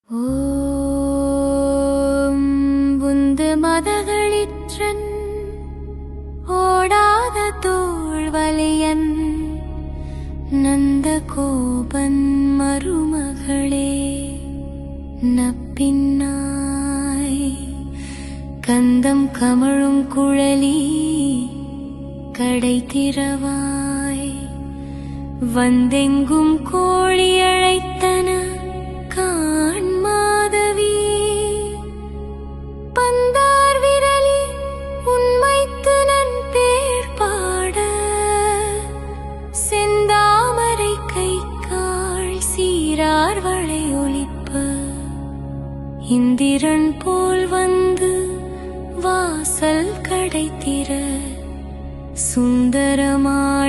ஓம் புந்து மதகளிற்றன் ஓடாத தோள்வலியன் நந்த கோபன் மருமகளே நப்பின்னாய் கந்தம் கமழும் குழலி கடை திறவாய் வந்தெங்கும் கோழி அழைத்தன காண் மாதவி பந்தார் விரலி உண்மைத்து நன் பேர் பாட செந்தாமரை கை கால் சீரார் வளை ஒலிப்ப இந்திரன் போல் வந்து வாசல் கடை திற சுந்தரமாடேலோர்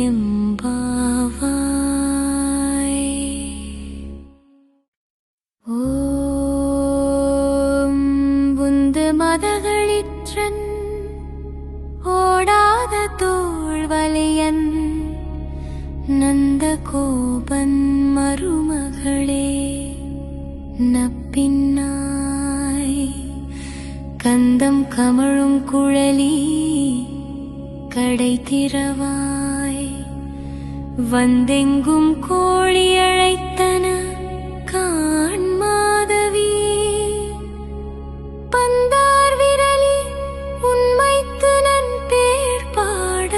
எம்பாவாய். ஓம் புந்து மதகளிற்றன் ஓடாத தோள்வலியன் நந்த கோபன் மருமகளே நப்பின்னாய் கந்தம் கமழும் குழலி கடை திறவாய் வந்தெங்கும் கோழி அழைத்தன காண் மாதவி பந்தார் விரலி உண்மைத்து நன் பேர் பாட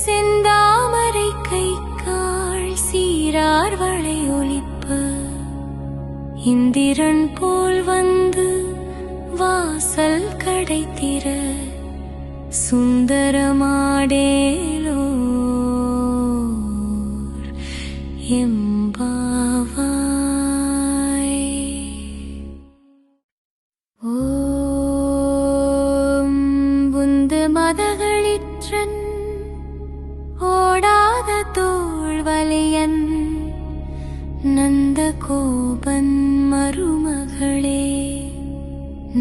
செந்தாமரை கை கால் சீரார் வளை ஒலிப்ப இந்திரன் போல் வந்து வாசல் கடை திற சுந்தரமாடேலோர் எம்பாவாய். ஓம் புந்து மதகளிற்றன் ஓடாத தோள்வலியன் நந்த கோபன் மருமகளே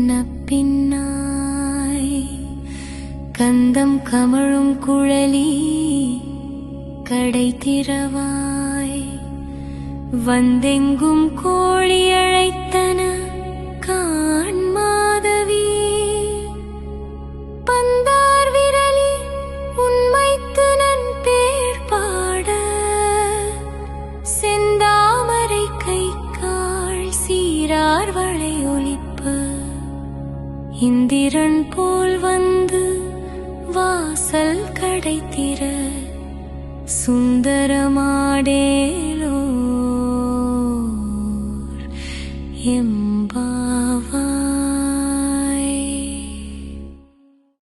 நப்பின்னாய் கந்தம் கமழும் குழலி கடை திறவாய் வந்தெங்கும் கோழி அழைத்தன காண் மாதவி பந்தார் விரலி உண்மைத்து நன் பேர் பாட செந்தாமரை கை கால் சீரார் வளை ஒலிப்ப இந்திரன் போல் வந்து வாசல் கடை திற சுந்தரமாடேலோர் எம்பா.